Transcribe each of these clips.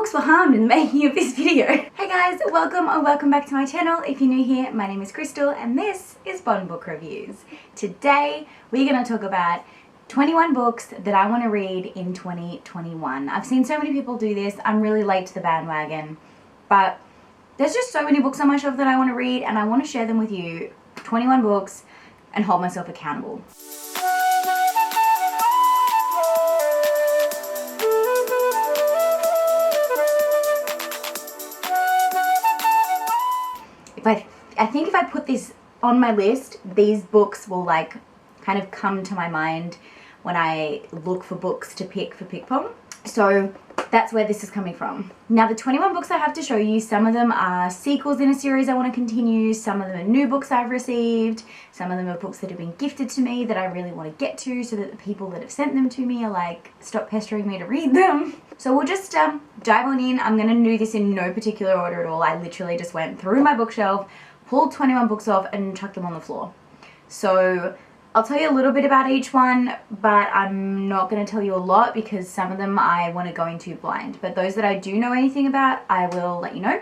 books were harmed in the making of this video. Hey guys, welcome or welcome back to my channel. If you're new here, my name is Krystal and this is Bond Book Reviews. Today we're going to talk about 21 books that I want to read in 2021. I've seen so many people do this. I'm really late to the bandwagon, but there's just so many books on my shelf that I want to read and I want to share them with you. 21 books and hold myself accountable. I think if I put this on my list, these books will like kind of come to my mind when I look for books to pick for Pick Pong. So that's where this is coming from. Now the 21 books I have to show you, some of them are sequels in a series I want to continue, some of them are new books I've received, some of them are books that have been gifted to me that I really want to get to so that the people that have sent them to me are like, stop pestering me to read them. So we'll just dive on in. I'm going to do this in no particular order at all. I literally just went through my bookshelf, pulled 21 books off and chucked them on the floor. So I'll tell you a little bit about each one, but I'm not going to tell you a lot because some of them I want to go into blind. But those that I do know anything about, I will let you know.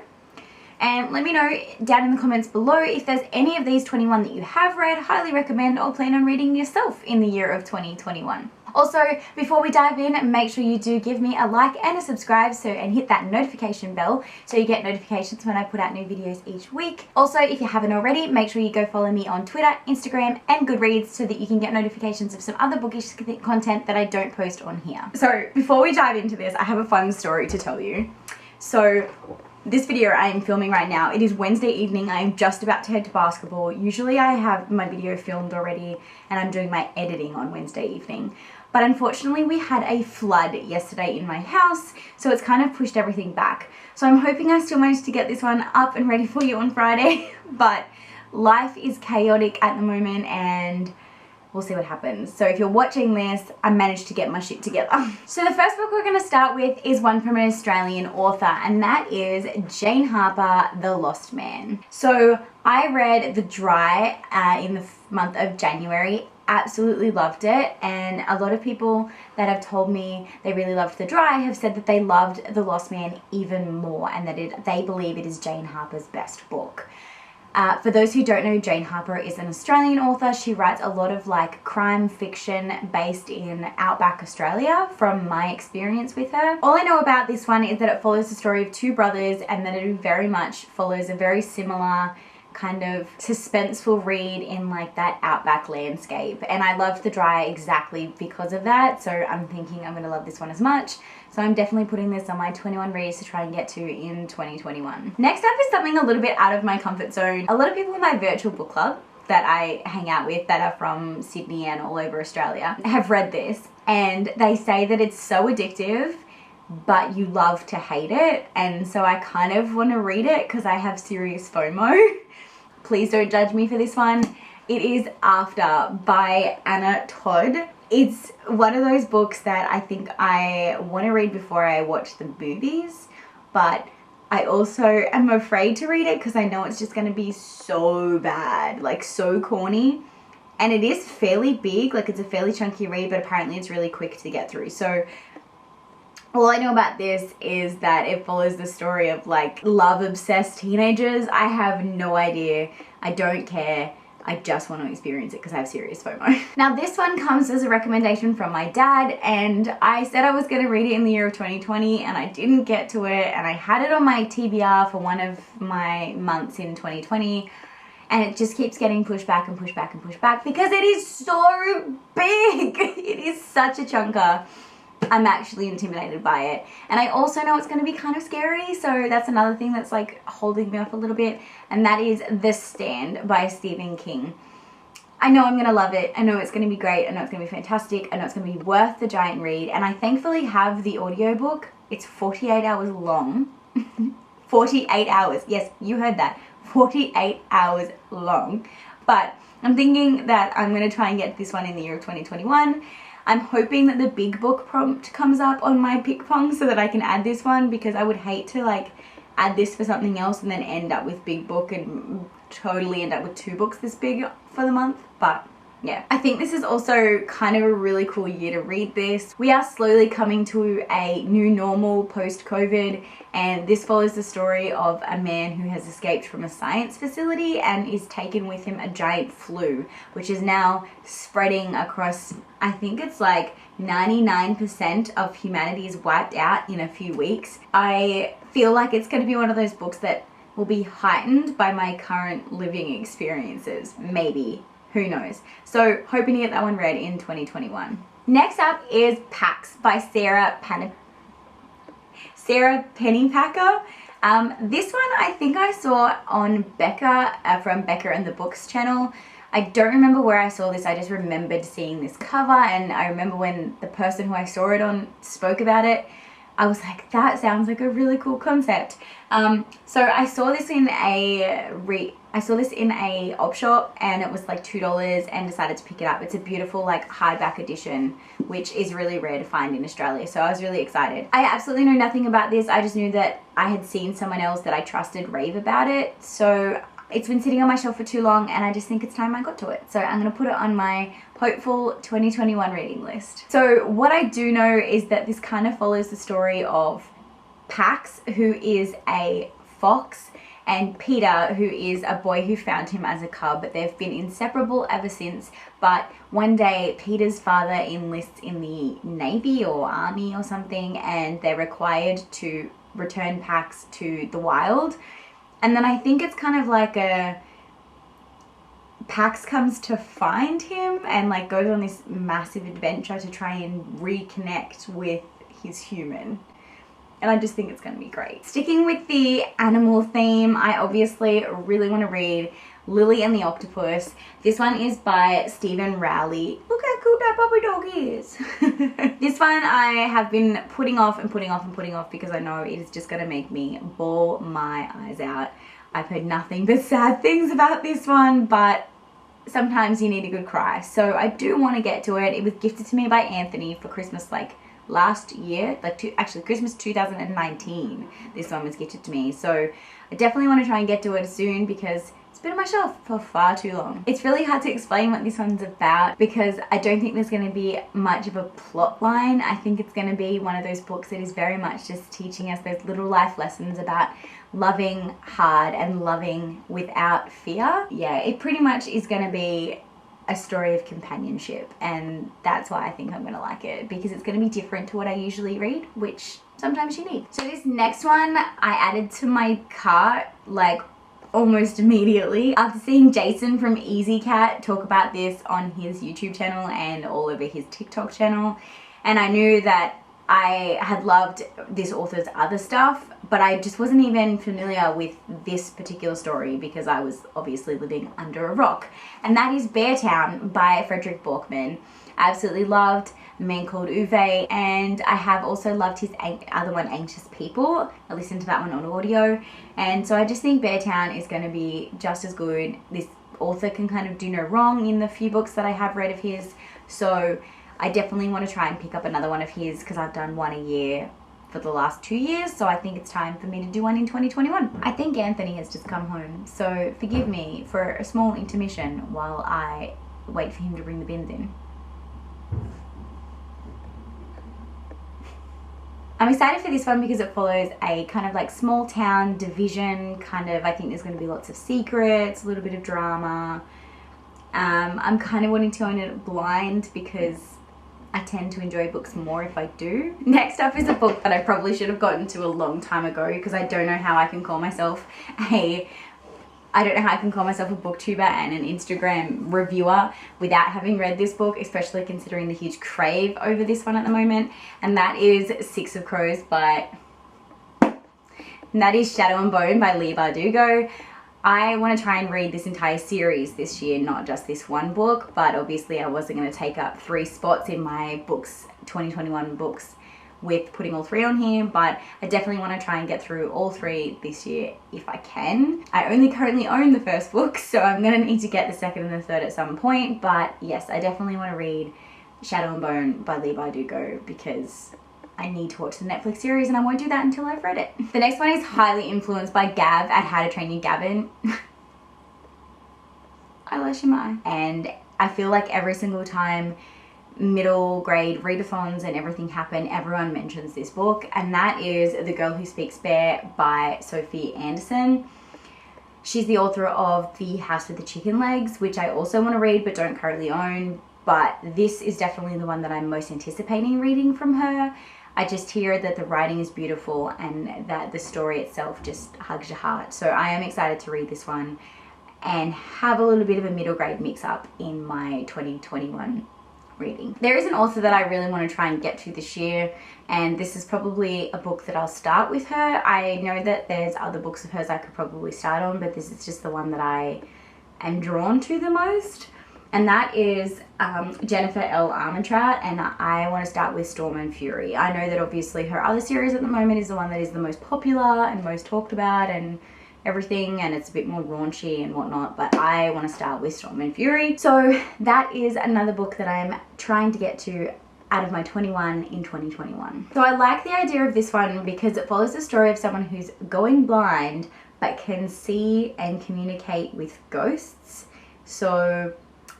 And let me know down in the comments below if there's any of these 21 that you have read, highly recommend, or plan on reading yourself in the year of 2021. Also, before we dive in, make sure you do give me a like and a subscribe and hit that notification bell so you get notifications when I put out new videos each week. Also, if you haven't already, make sure you go follow me on Twitter, Instagram, and Goodreads so that you can get notifications of some other bookish content that I don't post on here. So, before we dive into this, I have a fun story to tell you. So, this video I am filming right now, it is Wednesday evening. I am just about to head to basketball. Usually I have my video filmed already and I'm doing my editing on Wednesday evening. But unfortunately we had a flood yesterday in my house, so it's kind of pushed everything back. So I'm hoping I still managed to get this one up and ready for you on Friday. But life is chaotic at the moment and we'll see what happens. So if you're watching this, I managed to get my shit together. So the first book we're going to start with is one from an Australian author, and that is Jane Harper, The Lost Man. So I read The Dry in the month of January. Absolutely loved it, and a lot of people that have told me they really loved The Dry have said that they loved The Lost Man even more and that they believe it is Jane Harper's best book. For those who don't know, Jane Harper is an Australian author. She writes a lot of like crime fiction based in outback Australia from my experience with her. All I know about this one is that it follows the story of two brothers and that it very much follows a very similar kind of suspenseful read in like that outback landscape, and I loved The Dry exactly because of that, so I'm thinking I'm gonna love this one as much. So I'm definitely putting this on my 21 reads to try and get to in 2021. Next up is something a little bit out of my comfort zone. A lot of people in my virtual book club that I hang out with that are from Sydney and all over Australia have read this, and they say that it's so addictive but you love to hate it, and so I kind of want to read it because I have serious FOMO. Please don't judge me for this one. It is After by Anna Todd. It's one of those books that I think I want to read before I watch the movies, but I also am afraid to read it because I know it's just going to be so bad, like so corny. And it is fairly big, like it's a fairly chunky read, but apparently it's really quick to get through. So all I know about this is that it follows the story of like love-obsessed teenagers. I have no idea. I don't care. I just want to experience it because I have serious FOMO. Now this one comes as a recommendation from my dad, and I said I was going to read it in the year of 2020 and I didn't get to it, and I had it on my TBR for one of my months in 2020. And it just keeps getting pushed back and pushed back and pushed back because it is so big. It is such a chunker. I'm actually intimidated by it, and I also know it's going to be kind of scary, so that's another thing that's like holding me off a little bit, and that is The Stand by Stephen King. I know I'm going to love it. I know it's going to be great. I know it's going to be fantastic. I know it's going to be worth the giant read, and I thankfully have the audiobook. It's 48 hours long. 48 hours. Yes, you heard that. 48 hours long. But I'm thinking that I'm going to try and get this one in the year of 2021. I'm hoping that the big book prompt comes up on my Pick Pong so that I can add this one, because I would hate to like add this for something else and then end up with big book and totally end up with two books this big for the month. But yeah, I think this is also kind of a really cool year to read this. We are slowly coming to a new normal post-COVID, and this follows the story of a man who has escaped from a science facility and is taken with him a giant flu, which is now spreading across, I think it's like 99% of humanity is wiped out in a few weeks. I feel like it's going to be one of those books that will be heightened by my current living experiences, maybe. Who knows? So hoping to get that one read in 2021. Next up is Pax by Sarah Pennypacker. This one I think I saw on Becca, from Becca and the Books channel. I don't remember where I saw this, I just remembered seeing this cover, and I remember when the person who I saw it on spoke about it, I was like, that sounds like a really cool concept. So I saw this in a op shop, and it was like $2 and decided to pick it up. It's a beautiful like hardback edition, which is really rare to find in Australia. So I was really excited. I absolutely know nothing about this. I just knew that I had seen someone else that I trusted rave about it. So it's been sitting on my shelf for too long, and I just think it's time I got to it. So I'm gonna put it on my hopeful 2021 reading list. So what I do know is that this kind of follows the story of Pax, who is a fox, and Peter, who is a boy who found him as a cub. They've been inseparable ever since, but one day Peter's father enlists in the Navy or Army or something, and they're required to return Pax to the wild. And then I think it's kind of like Pax comes to find him and like goes on this massive adventure to try and reconnect with his human. And I just think it's going to be great. Sticking with the animal theme, I obviously really want to read Lily and the Octopus. This one is by Stephen Rowley. Look how cute that puppy dog is. This one I have been putting off because I know it is just going to make me bawl my eyes out. I've heard nothing but sad things about this one, but sometimes you need a good cry. So I do want to get to it. It was gifted to me by Anthony for Christmas like last year, actually Christmas 2019. This one was gifted to me. So I definitely want to try and get to it soon because it's been on my shelf for far too long. It's really hard to explain what this one's about because I don't think there's going to be much of a plot line. I think it's going to be one of those books that is very much just teaching us those little life lessons about loving hard and loving without fear. Yeah, it pretty much is going to be a story of companionship, and that's why I think I'm gonna like it, because it's gonna be different to what I usually read, which sometimes you need. So this next one I added to my cart like almost immediately after seeing Jaysen from Easy Cat talk about this on his YouTube channel and all over his TikTok channel, and I knew that I had loved this author's other stuff, but I just wasn't even familiar with this particular story because I was obviously living under a rock. And that is Beartown by Frederick Borkman. I absolutely loved A Man Called Uwe, and I have also loved his other one, Anxious People. I listened to that one on audio, and so I just think Beartown is going to be just as good. This author can kind of do no wrong in the few books that I have read of his, so I definitely want to try and pick up another one of his because I've done one a year for the last 2 years, so I think it's time for me to do one in 2021. I think Anthony has just come home, so forgive me for a small intermission while I wait for him to bring the bins in. I'm excited for this one because it follows a kind of like small town division kind of, I think there's going to be lots of secrets, a little bit of drama. I'm kind of wanting to own it blind because I tend to enjoy books more if I do. Next up is a book that I probably should have gotten to a long time ago because I don't know how I can call myself a booktuber and an Instagram reviewer without having read this book, especially considering the huge crave over this one at the moment, and that is Six of Crows and that is Shadow and Bone by Leigh Bardugo. I want to try and read this entire series this year, not just this one book, but obviously I wasn't going to take up 3 spots in my books, 2021 books, with putting all 3 on here, but I definitely want to try and get through all 3 this year if I can. I only currently own the first book, so I'm going to need to get the second and the third at some point, but yes, I definitely want to read Shadow and Bone by Leigh Bardugo because I need to watch the Netflix series and I won't do that until I've read it. The next one is Highly Influenced by Gav at How to Train Your Gavin. I lash him eye. And I feel like every single time middle grade readathons and everything happen, everyone mentions this book, and that is The Girl Who Speaks Bear by Sophie Anderson. She's the author of The House with the Chicken Legs, which I also want to read but don't currently own, but this is definitely the one that I'm most anticipating reading from her. I just hear that the writing is beautiful and that the story itself just hugs your heart. So I am excited to read this one and have a little bit of a middle grade mix up in my 2021 reading. There is an author that I really want to try and get to this year, and this is probably a book that I'll start with her. I know that there's other books of hers I could probably start on, but this is just the one that I am drawn to the most, and that is Jennifer L. Armentrout, and I want to start with Storm and Fury. I know that obviously her other series at the moment is the one that is the most popular and most talked about and everything, and it's a bit more raunchy and whatnot, but I want to start with Storm and Fury. So that is another book that I'm trying to get to out of my 21 in 2021. So I like the idea of this one because it follows the story of someone who's going blind but can see and communicate with ghosts. So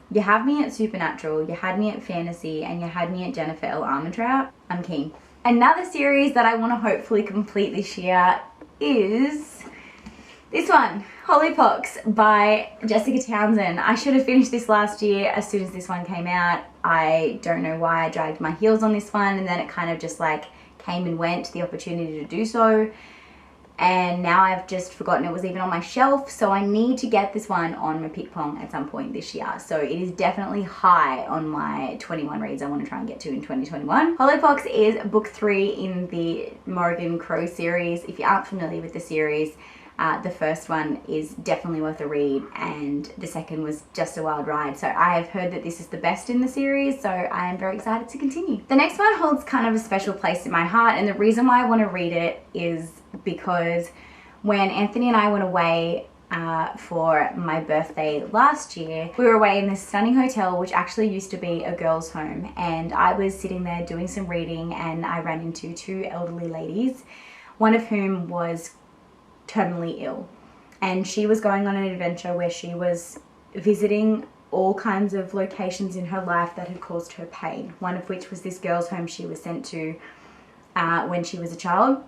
you have me at supernatural, you had me at fantasy, and you had me at Jennifer L. Armentrout. I'm keen. Another series that I want to hopefully complete this year is this one, Hollypocks by Jessica Townsend. I should have finished this last year as soon as this one came out. I don't know why I dragged my heels on this one, and then it kind of just like came and went, the opportunity to do so. And now I've just forgotten it was even on my shelf, so I need to get this one on my pick pong at some point this year. So it is definitely high on my 21 reads I want to try and get to in 2021. Hollypocks is book 3 in the Morrigan Crow series. If you aren't familiar with the series, the first one is definitely worth a read, and the second was just a wild ride. So I have heard that this is the best in the series, so I am very excited to continue. The next one holds kind of a special place in my heart, and the reason why I want to read it is because when Anthony and I went away for my birthday last year, we were away in this stunning hotel which actually used to be a girls' home, and I was sitting there doing some reading and I ran into 2 elderly ladies, one of whom was terminally ill, and she was going on an adventure where she was visiting all kinds of locations in her life that had caused her pain, one of which was this girls' home she was sent to when she was a child,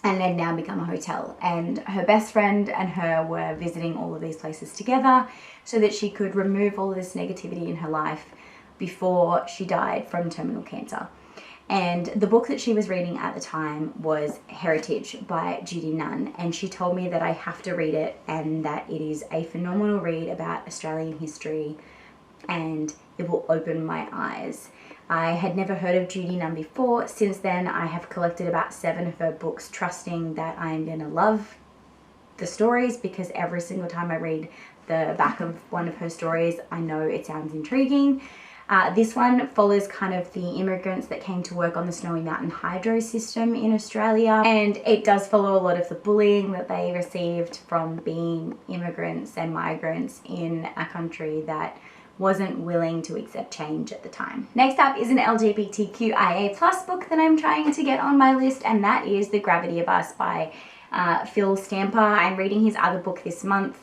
and had now become a hotel. And her best friend and her were visiting all of these places together so that she could remove all of this negativity in her life before she died from terminal cancer. And the book that she was reading at the time was Heritage by Judy Nunn, and she told me that I have to read it and that it is a phenomenal read about Australian history and it will open my eyes. I had never heard of Judy Nunn before. Since then, I have collected about 7 of her books, trusting that I'm going to love the stories, because every single time I read the back of one of her stories, I know it sounds intriguing. This one follows kind of the immigrants that came to work on the Snowy Mountain hydro system in Australia, and it does follow a lot of the bullying that they received from being immigrants and migrants in a country that wasn't willing to accept change at the time. Next up is an LGBTQIA+ book that I'm trying to get on my list, and that is The Gravity of Us by Phil Stamper. I'm reading his other book this month,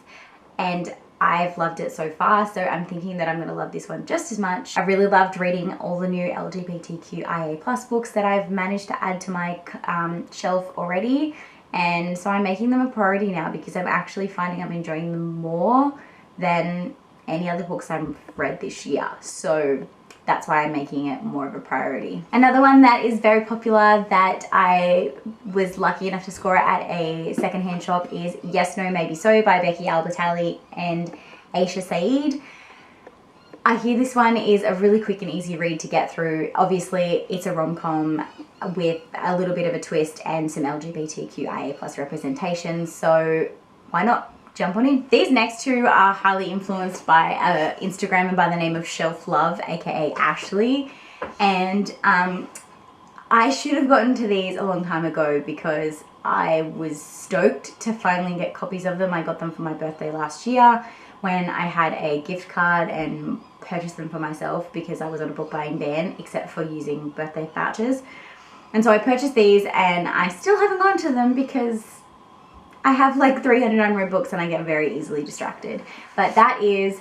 and I've loved it so far, so I'm thinking that I'm going to love this one just as much. I really loved reading all the new LGBTQIA+ books that I've managed to add to my shelf already, and so I'm making them a priority now because I'm actually finding I'm enjoying them more than any other books I've read this year. So that's why I'm making it more of a priority. Another one that is very popular that I was lucky enough to score at a secondhand shop is Yes, No, Maybe So by Becky Albertalli and Aisha Saeed. I hear this one is a really quick and easy read to get through. Obviously, it's a rom-com with a little bit of a twist and some LGBTQIA+ representation, so why not? Jump on in. These next 2 are highly influenced by an Instagrammer by the name of Shelf Love, aka Ashley, and I should have gotten to these a long time ago because I was stoked to finally get copies of them. I got them for my birthday last year when I had a gift card and purchased them for myself because I was on a book buying ban, except for using birthday vouchers. And so I purchased these, and I still haven't gone to them because I have like 300 unread books and I get very easily distracted. But that is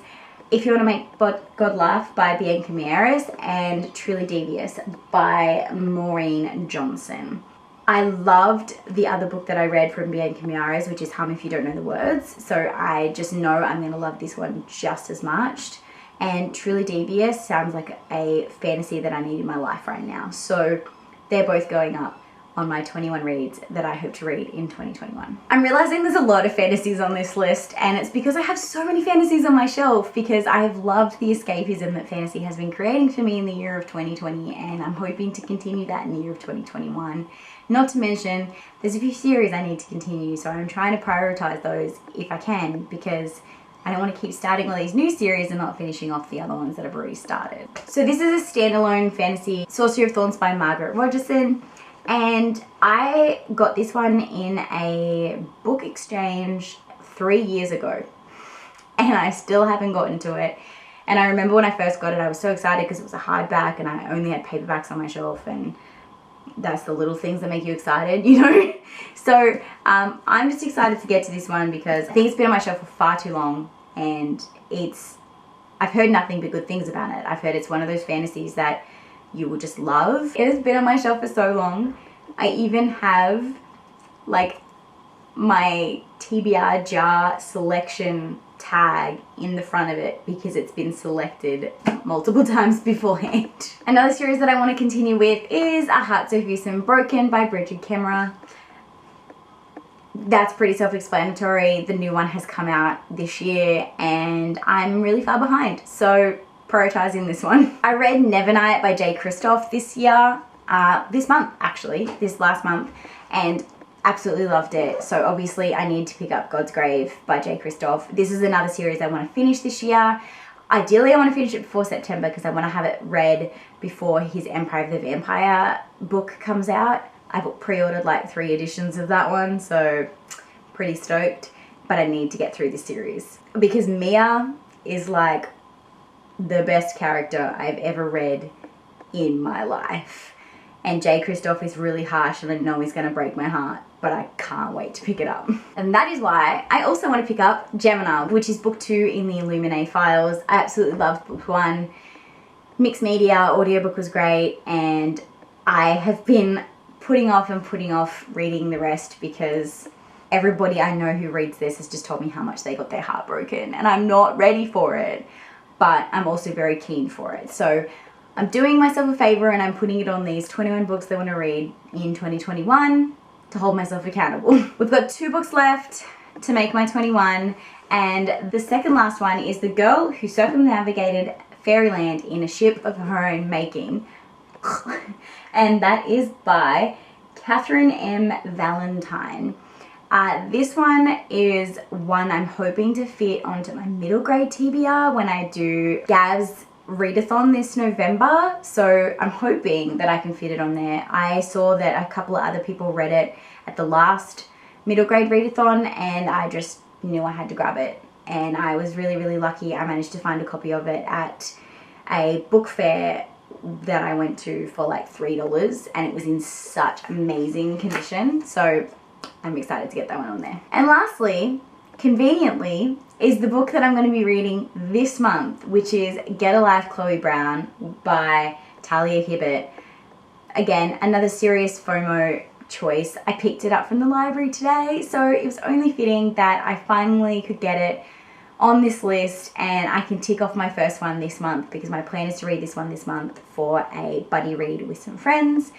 If You Want to Make God Laugh by Bianca Mieris, and Truly Devious by Maureen Johnson. I loved the other book that I read from Bianca Mieris, which is Hum If You Don't Know the Words. So I just know I'm going to love this one just as much. And Truly Devious sounds like a fantasy that I need in my life right now. So they're both going up on my 21 reads that I hope to read in 2021. I'm realizing there's a lot of fantasies on this list, and it's because I have so many fantasies on my shelf, because I have loved the escapism that fantasy has been creating for me in the year of 2020, and I'm hoping to continue that in the year of 2021. Not to mention, there's a few series I need to continue, so I'm trying to prioritize those if I can, because I don't want to keep starting all these new series and not finishing off the other ones that I've already started. So this is a standalone fantasy, Sorcery of Thorns by Margaret Rogerson. And I got this one in a book exchange 3 years ago, and I still haven't gotten to it. And I remember when I first got it, I was so excited because it was a hardback and I only had paperbacks on my shelf, and that's the little things that make you excited, you know? So I'm just excited to get to this one because I think it's been on my shelf for far too long, and I've heard nothing but good things about it. I've heard it's one of those fantasies that you will just love. It has been on my shelf for so long. I even have like my TBR jar selection tag in the front of it because it's been selected multiple times beforehand. Another series that I want to continue with is A Heart So Fierce and Broken by Bridget Kemmerer. That's pretty self-explanatory. The new one has come out this year and I'm really far behind, so prioritizing this one. I read Nevernight by Krystal this last month, and absolutely loved it. So obviously I need to pick up God's Grave by Krystal. This is another series I want to finish this year. Ideally I want to finish it before September because I want to have it read before his Empire of the Vampire book comes out. I've pre-ordered like 3 editions of that one, so pretty stoked. But I need to get through this series because Mia is like the best character I've ever read in my life. And Krystal is really harsh and I know he's going to break my heart, but I can't wait to pick it up. And that is why I also want to pick up Gemini, which is book 2 in the Illuminae files. I absolutely loved book 1. Mixed media, audiobook was great, and I have been putting off reading the rest because everybody I know who reads this has just told me how much they got their heart broken, and I'm not ready for it. But I'm also very keen for it. So I'm doing myself a favor and I'm putting it on these 21 books I want to read in 2021 to hold myself accountable. We've got 2 books left to make my 21, and the second last one is The Girl Who Circumnavigated Fairyland in a Ship of Her Own Making. And that is by Catherine M. Valentine. This one is one I'm hoping to fit onto my middle grade TBR when I do Gav's readathon this November. So I'm hoping that I can fit it on there. I saw that a couple of other people read it at the last middle grade readathon and I just knew I had to grab it. And I was really, really lucky. I managed to find a copy of it at a book fair that I went to for like $3, and it was in such amazing condition. So I'm excited to get that one on there. And lastly, conveniently, is the book that I'm going to be reading this month, which is Get a Life, Chloe Brown by Talia Hibbert. Again, another serious FOMO choice. I picked it up from the library today, so it was only fitting that I finally could get it on this list and I can tick off my first one this month because my plan is to read this one this month for a buddy read with some friends.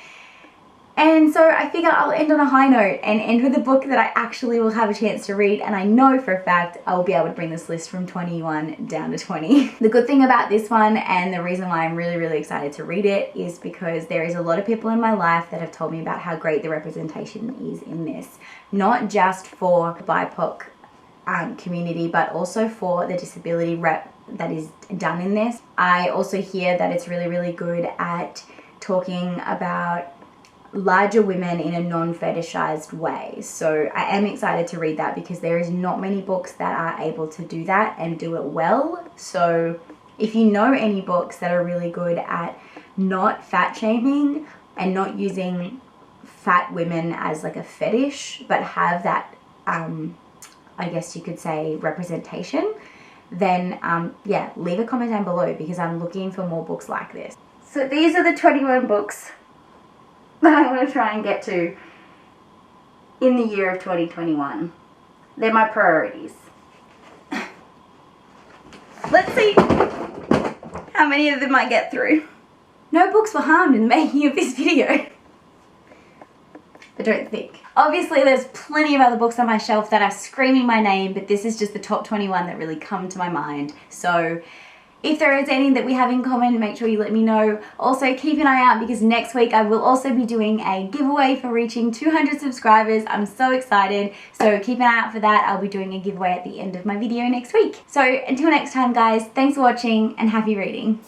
And so I figure I'll end on a high note and end with a book that I actually will have a chance to read, and I know for a fact I will be able to bring this list from 21 down to 20. The good thing about this one, and the reason why I'm really, really excited to read it, is because there is a lot of people in my life that have told me about how great the representation is in this. Not just for BIPOC community, but also for the disability rep that is done in this. I also hear that it's really, really good at talking about larger women in a non-fetishized way. So I am excited to read that because there is not many books that are able to do that and do it well. So if you know any books that are really good at not fat shaming and not using fat women as like a fetish, but have that I guess you could say representation, then yeah, leave a comment down below because I'm looking for more books like this. So these are the 21 books that I want to try and get to in the year of 2021. They're my priorities. Let's see how many of them I get through. No books were harmed in the making of this video. I don't think. Obviously there's plenty of other books on my shelf that are screaming my name, but this is just the top 21 that really come to my mind. So if there is any that we have in common, make sure you let me know. Also keep an eye out because next week I will also be doing a giveaway for reaching 200 subscribers. I'm so excited. So keep an eye out for that. I'll be doing a giveaway at the end of my video next week. So until next time guys, thanks for watching and happy reading.